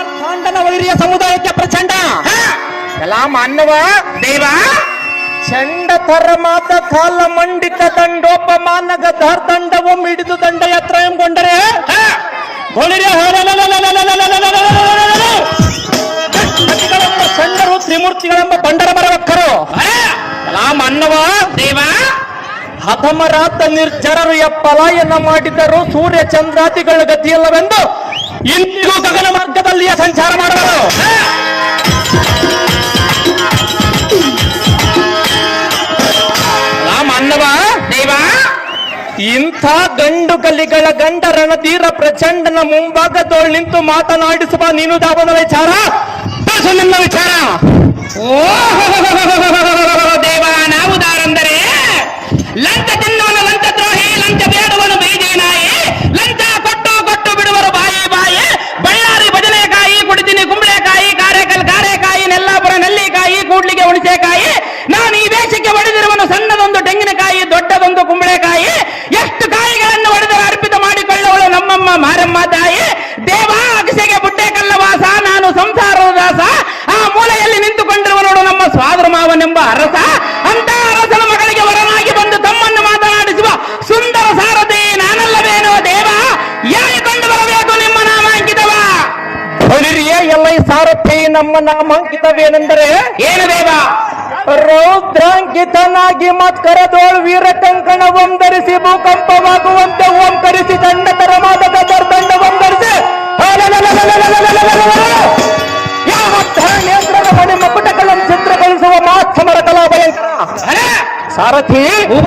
ಮಾರ್ತಾಂಡನ ವೈರಿಯ ಸಮುದಾಯಕ್ಕೆ ಪ್ರಚಂಡ ಎಲ್ಲ ಮಾನವ ದೇವ ಚಂಡ ತರಮಾತ ಕಾಲ ಮಂಡಿತ ದಂಡೋಪಮಾನಗ ದಂಡವು ಮಿಡಿದು ದಂಡ ಯಾತ್ರ ಎಂಬೊಂಡರೆ ಚಂಡರು ತ್ರಿಮೂರ್ತಿಗಳೆಂಬ ಬಂಡರ ಮರವಕ್ಕರು ಎಲ್ಲ ಮಾನವ ದೇವ ಹತಮರಾತ ನಿರ್ಜರರು ಪಲಾಯನ ಮಾಡಿದರು ಸೂರ್ಯ ಚಂದ್ರಾದಿಗಳ ಗತಿಯಲ್ಲವೆಂದು ಇಂದಿಗೂ ಗಗನ ಮಾರ್ಗದಲ್ಲಿಯೇ ಸಂಚಾರ ಮಾಡುವರು ಮಾನವ ದೇವ ಇಂಥ ಗಂಡು ಗಲಿಗಳ ಗಂಡ ರಣಧೀರ ಪ್ರಚಂಡನ ಮುಂಭಾಗದೋಳು ನಿಂತು ಮಾತನಾಡಿಸುವ ನೀನು ದಾವನ ವಿಚಾರ ನನ್ನ ವಿಚಾರ ಓ ದೇವ ನಾವು ದಾರಂದರೆ ಲಂಚ ತಿನ್ನುವನು ಲಂಚ ದ್ರೋಹಿ ಲಂಚ ಬೇಡುವನು ಬೈದಿ ನಾಯಿ ಲಂಚ ಕೊಟ್ಟು ಕೊಟ್ಟು ಬಿಡುವರು ಬಾಯಿ ಬಾಯಿ ಬಳ್ಳಾರಿ ಬದನೆಕಾಯಿ ಕುಡಿತೀನಿ ಕುಂಬಳೆಕಾಯಿ ಕಾರೇಕಲ್ ಕಾರೆಕಾಯಿ ನೆಲ್ಲಾಪುರ ನೆಲ್ಲಿಕಾಯಿ ಕೂಡ್ಲಿಗೆ ಹುಣಸೆಕಾಯಿ ನಾನು ಈ ವೇಷಕ್ಕೆ ಹೊಡೆದಿರುವನು ಸಣ್ಣದೊಂದು ತೆಂಗಿನಕಾಯಿ ದೊಡ್ಡದೊಂದು ಕುಂಬಳೆಕಾಯಿ ಎಷ್ಟು ಕಾಯಿಗಳನ್ನು ಹೊಡೆದರೆ ಅರ್ಪಿತ ಮಾಡಿಕೊಳ್ಳುವಳು ನಮ್ಮಮ್ಮ ಮಾರಮ್ಮ ತಾಯಿ ದೇವ ಅಗಸೆಗೆ ಬುಡ್ಡೆ ಕಲ್ಲವಾಸ ನಾನು ಸಂಸಾರದ ದಾಸ ಆ ಮೂಲೆಯಲ್ಲಿ ನಿಂತುಕೊಂಡಿರುವ ನೋಡು ನಮ್ಮ ಸ್ವಾದ್ರ ಮಾವನೆಂಬ ಅರಸ ಅಂತ ಅರಸನ ಮಗಳಿಗೆ ವರನಾಗಿ ಬಂದು ತಮ್ಮನ್ನು ಮಾತನಾಡಿಸುವ ಸುಂದರ ಸಾರಥಿ ನಾನಲ್ಲವೇನೋ ದೇವ ಯಾರಿಕೊಂಡು ಬರಬೇಕು ನಿಮ್ಮ ನಾಮಾಂಕಿತವ ಹೊಲಿರಿಯೇ ಎಲ್ಲ ಈ ಸಾರಥಿ ನಮ್ಮ ನಾಮಾಂಕಿತವೇನೆಂದರೆ ಏನು ದೇವ ರೌದ್ರಾಂಕಿತನಾಗಿ ಮತ್ಕರದೋಳು ವೀರ ಕಂಕಣ ಧರಿಸಿ ಭೂಕಂಪವಾಗುವಂತೆ ಓಂಕರಿಸಿ ದಂಡ ತರಮಾದ ದಂಡವಂ ಧರಿಸಿ ಯಾವ ನೇತ್ರದ ಮಣಿ ಮಕುಟಗಳನ್ನು ಚಿತ್ರಗೊಳಿಸುವ ಮಾತ್ಸಮರ ಕಲಾ ಭಯಂಕರ ಸಾರಥಿ